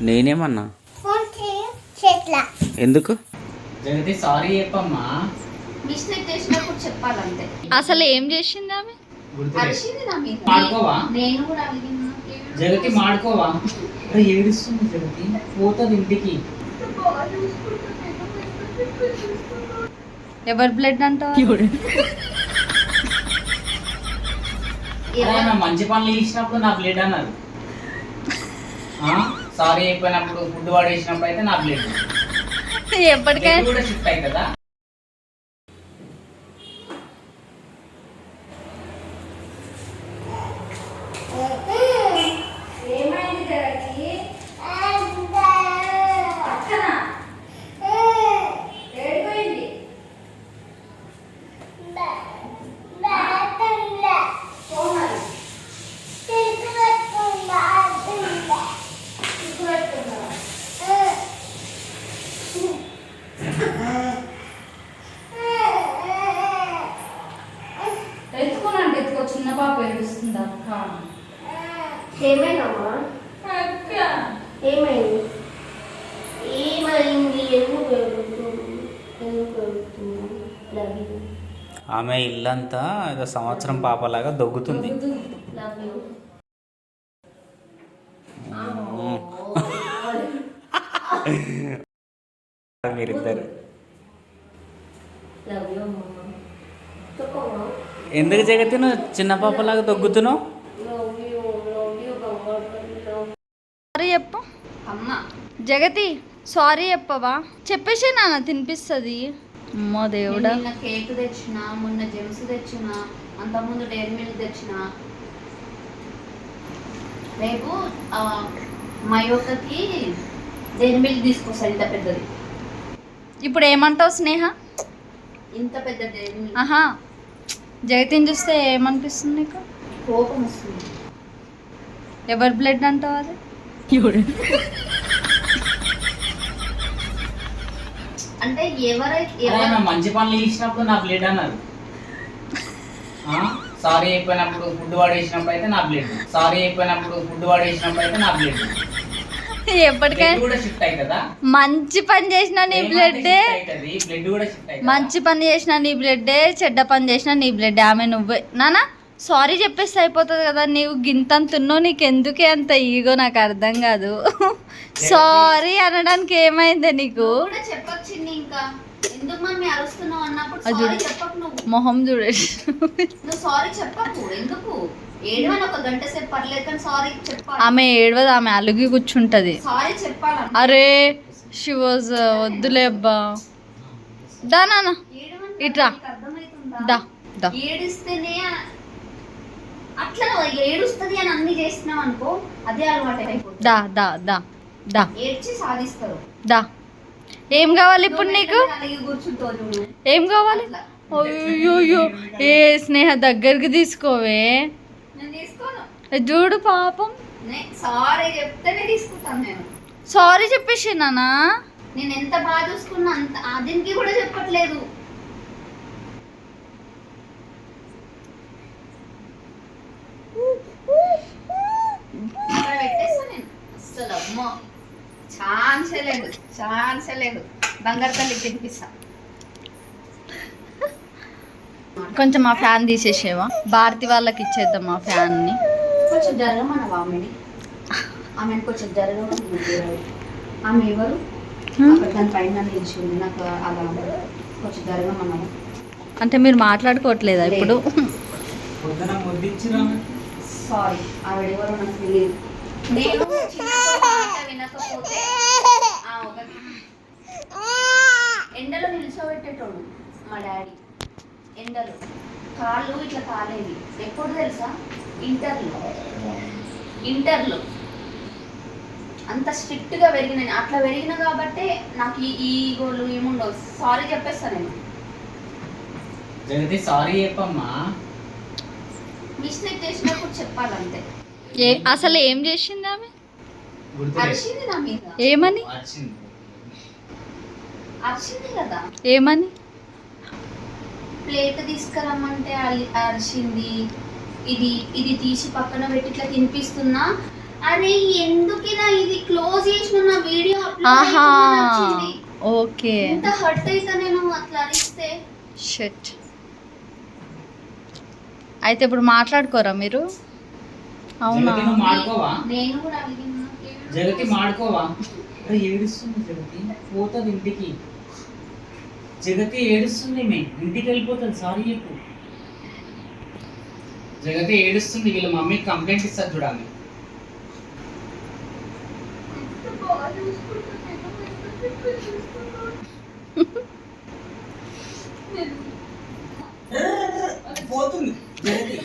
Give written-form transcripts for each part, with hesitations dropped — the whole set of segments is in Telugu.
నేనేమన్నా ఎందుకు జగతి సారీ చెప్పమ్మా. మిస్టేక్ చేసినప్పుడు చెప్పాలంటే. అసలు ఏం చేసింది ఆమె? మాడుకోవా నేను కూడా అడిగినా. జగతి మాడుకోవా? అరే ఏడుస్తుంది జగతి, పోతుంది ఇంటికి. ఎవరి బ్లడ్ అంటావు? మంచి పనులు ఇచ్చినప్పుడు నా బ్లడ్ అన్నారు. సారీ అయిపోయినప్పుడు ఫుడ్ వాడేసినప్పుడు అయితే నా బ్లడ్ ఎప్పటికైనా కూడా షిఫ్ట్ అయ్యి కదా. చిన్న పాప ఏడుస్తుంది అక్క. ఏమైందమ్మా? ఏమైంది? ఏమైంది? ఎందుకు ఆమె ఇల్లంతా ఏదో సంవత్సరం పాపలాగా దొగ్గుతుంది. మీరిద్దరు ఎందుకు జగతి నువ్వు చిన్న పాపలాగా దొగ్గుతున్నావు? సారీ చెప్పు అమ్మా. జగతి సారీ చెప్పవా? చెప్పేసి నాన్న తినిపిస్తుంది. అమ్మో దేవుడా. నిన్న కేక్ తెచ్చిన, మొన్న జెమ్స్ తెచ్చిన, అంతకుముందు డైరీ మిల్క్ తెచ్చిన. రేపు మయోకకి డైరీ మిల్క్ తీసుకొస్తా ఇంత పెద్దది. ఇప్పుడు ఏమంటావు స్నేహ? ఇంత పెద్ద డైరీ మిల్క్. ఆహా, జగతిని చూస్తే ఏమనిపిస్తుంది నీకు? కోపం వస్తుంది. ఎవరి బ్లడ్ అంటావు అది? అంటే ఎవరైనా మంచి పనులు ఇచ్చినప్పుడు నా బ్లడ్ అన్నారు. సారీ అయిపోయినప్పుడు ఫుడ్ వాడేసినప్పుడు అయితే నా బ్లడ్. సారీ అయిపోయినప్పుడు ఫుడ్ వాడేసినప్పుడు అయితే నా బ్లడ్ ఎప్పటికైనా కూడా షిఫ్ట్ అయ్యి కదా. మంచి పని చేసినా నీ బ్లడ్డే. బ్లడ్ కూడా షిఫ్ట్ అయ్యి. మంచి పని చేసినా నీ బ్లడ్డే, చెడ్డ పని చేసినా నీ బ్లడ్. ఆమె నువ్వే నానా. సారీ చెప్పేస్తే అయిపోతుంది కదా. నీవు గింతంతున్నావు, నీకు ఎందుకే అంత ఈగో నాకు అర్థం కాదు. సారీ అనడానికి ఏమైందే నీకు? ఇంకా ఎందుకు మమ్మీ అరుస్తున్నావు అన్నప్పుడు సారీ చెప్పకు. నువ్వు మొహం చూడే. నువ్వు సారీ చెప్పకు. ఎందుకు ఏడవని? ఒక గంట సేపు పర్లేదు కానీ సారీ చెప్పాలి. ఆమె ఏడవదు, ఆమె అలిగి కూర్చుంటది. సారీ చెప్పాలి. అరే షీ వాజ్ వద్దులే అబ్బా. దా నాన్న ఇట్రా. దా దా. ఏడిస్తేనే అట్లా ఏడుస్తుంది అని అన్ని చేస్తున్నావు అనుకో, అదే అలవాటు అయిపోతుంది. దా దా దా దా. ఏడ్చి సాధిస్తారు. దా. ఏం కావాలి ఇప్పుడు నీకు? కూర్చుంటావు. ఏం కావాలి? అయ్యో ఏ స్నేహ దగ్గరికి తీసుకోవే. నేను తీసుకోను. చూడు పాపం. సారీ చెప్తేనే తీసుకుంటాను నేను. సారీ చెప్పేసి నానా. నేను ఎంత బాగా చూసుకున్నా అంత దీనికి కూడా చెప్పట్లేదు. అక్కడ పెట్టేస్తా నేను. అసలు అమ్మో ఛాన్సే లేదు. బంగారు తల్లికి తినిపిస్తా. కొంచెం ఆ ఫ్యాన్ తీసేసేవా? భారతి వాళ్ళకి ఇచ్చేద్దాం ఆ ఫ్యాన్ని. కొంచెం జరగమనవా ఆమెను కొంచెం జరగమని. ఆమె ఎవరు? దాని పైన నిలిచింది. నాకు అలా కొంచెం జరగమన్నావు. అంటే మీరు మాట్లాడుకోవట్లేదా ఇప్పుడు? సారీ, ఆవిడెవరో నాకు తెలియదు. నేను వినకపోతే ఎండలో నిల్చోబెట్టేటోడు మా డాడీ. ఎండలో కాళ్ళు ఇట్లా కాలేవి. ఎప్పుడు తెలుసా? ఇంటర్లో అంత స్ట్రిక్ట్గా పెరిగిన. అట్లా పెరిగిన కాబట్టే నాకు ఈ ఈగోలు ఏముండవు. సారీ చెప్పేస్తా నేను. జగతి సారీ చెప్పమ్మా. మిస్టేక్ చేసినప్పుడు చెప్పాలంతే. అసలు ఏం చేసింది ఆమె? అరిచింది నా మీద. ఏమని? అరిచింది కదా. ఏమని? ప్లేట్ తీసుకురమ్మంటే అరిచింది. ఇది ఇది తీసి పక్కన పెట్టి ఇట్లా తినిపిస్తున్నా. అరే ఎందుకిలా ఇది క్లోజ్ చేసిన నా వీడియో ఆహా అప్లోడ్. ఓకే. ఎంత హర్ట్ అయితే నేను అట్లా అరిస్తే. షిట్. అయితే ఇప్పుడు మాట్లాడుకోరా మీరు? అవునా? జగతి నువ్వు మాడుకోవా? నేను కూడా అడిగినా. జగతి మాడుకోవా? అరే ఏడుస్తుంది జగతి, పోతుంది ఇంటికి. జగతి ఏడుస్తుంది, ఇంటికి వెళ్ళిపోతుంది. సారీ చెప్పు. జగతి ఏడుస్తుంది, వీళ్ళ మమ్మీకి కంప్లైంట్ ఇస్తారు చూడాలి. పోతుంది జగతి.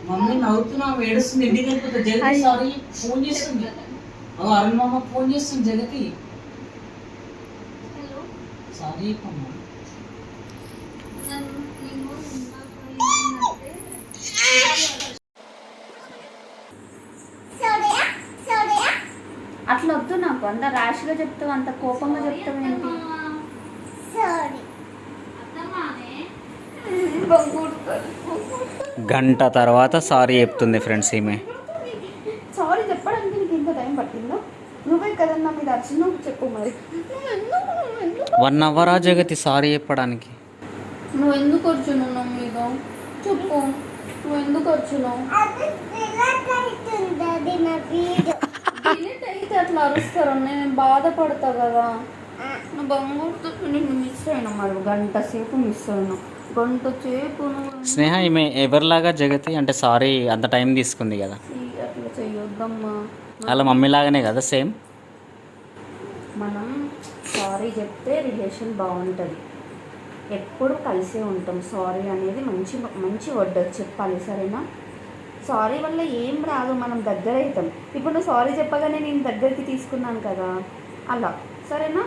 మమ్మీ నవ్వుతున్నావు, ఏడుస్తుంది, ఇంటికి వెళ్ళిపోతుంది. జగతి సారీ ఫోన్ చేస్తుంది. అరుణ్ మామ ఫోన్ చేస్తుంది. జగతి సారీ చెప్పమ్మా. అట్లా వద్దు నాకు. అంత ర్యాష్గా చెప్తావు, అంత కోపంగా చెప్తావు ఏంటి? గంట తర్వాత సారీ చెప్తుంది ఫ్రెండ్స్ ఈమె. సారీ చెప్పడానికి నీకు ఇంత టైం పట్టిందా? నువ్వే కదన్నా మీద అరిచి నువ్వు చెప్పు మరి. 1 అవరా జగతి సారీ చెప్పడానికి? నువ్వు ఎందుకు వచ్చున్నావు నా మీద చెప్పు. నువ్వు ఎందుకు వచ్చినావు? డిలీట్ అయితే అట్లా అరుస్తారు, నేను బాధపడతా కదా. నా బంగారుతో నేను మిస్ అయినా మరి. గంట సేపు మిస్ అయినా. గంట సేపు స్నేహ ఈమె ఎవరిలాగా జగతి? అంటే సారీ అంత టైం తీసుకుంది కదా. అట్లా చెయ్యొద్దమ్మా. అలా మమ్మీ లాగానే కదా సేమ్. మనం సారీ చెప్తే రిలేషన్ బాగుంటుంది. ఎప్పుడు కలిసే ఉంటాం. సారీ అనేది మంచి మంచి వర్డ్ చెప్పాలి, సరేనా? సారీ వల్ల ఏం రాదు, మనం దగ్గర అవుతాం. ఇప్పుడు నువ్వు సారీ చెప్పగానే నేను దగ్గరికి తీసుకున్నాను కదా, అలా సరేనా?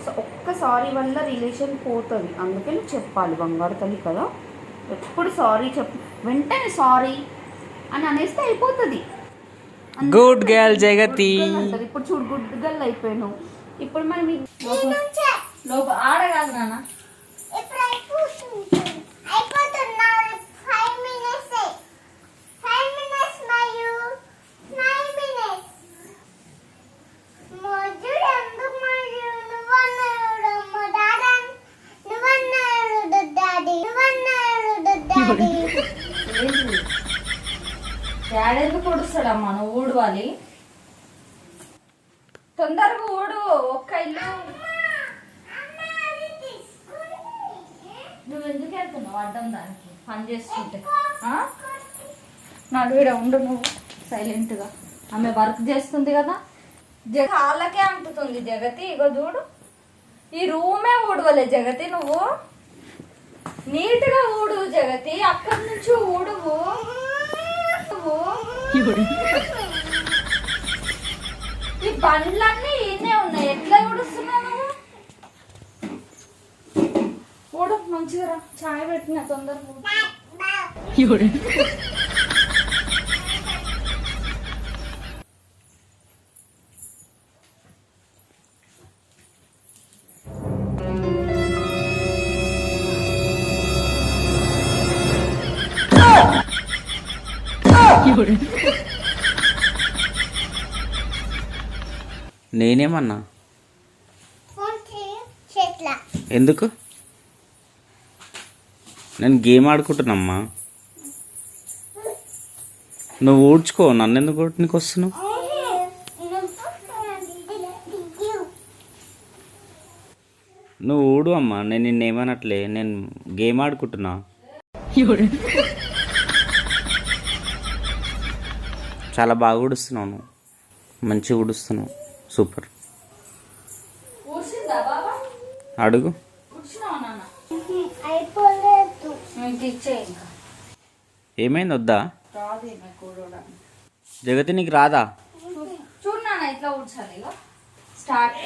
సో ఒక్క సారీ వల్ల రిలేషన్ పోతుంది. అందుకే నువ్వు చెప్పాలి, బంగారు తల్లి కదా. ఎప్పుడు సారీ వెంటనే సారీ అని అనేస్తే అయిపోతుంది. గుడ్ గర్ల్ జగతి. ఇప్పుడు చూడు, గుడ్ గర్ల్ అయిపోయాను. ఇప్పుడు మరి మీ లోపల ఆడగాదు నాన్న. డాడీ ఎందుకు పొడుస్తాడమ్మా? నువ్వు ఊడవాలి, తొందరగా ఊడు. ఒక్క ఇల్లు నువ్వు ఎందుకు వెళ్తున్నావు అడ్డం దానికి పని చేస్తుంటే? నడువిడ ఉండు నువ్వు సైలెంట్గా. ఆమె వర్క్ చేస్తుంది కదా. కాళ్ళకే అంటుతుంది జగతి. ఇగో చూడు, ఈ రూమే ఊడవలే జగతి. నువ్వు నీట్గా ఊడు జగతి. అక్కడి నుంచి ఊడువు. ఈ బండ్లన్నీ ఈయనే ఉన్నాయి, ఎట్లా ఊడుస్తున్నావు నువ్వు? ఊడు మంచిగా రా. చాయ్ పెట్టిన తొందరగా. నేనేమన్నా? ఎందుకు? నేను గేమ్ ఆడుకుంటున్నామ్మా. నువ్వు ఊడ్చుకో, నన్ను ఎందుకు ఊడ్చుకు వస్తున్నావు? నువ్వు ఊడు అమ్మా, నేను నిన్నేమనట్లే. నేను గేమ్ ఆడుకుంటున్నా. చాలా బాగా ఊడుస్తున్నావు నువ్వు, మంచిగా ఊడుస్తున్నావు. సూపర్. అడుగు. ఏమైంది? వద్దా జగతి? నీకు రాదా? చూడు నాన్న, ఇట్లా ఊడ్చాలి. స్టార్ట్.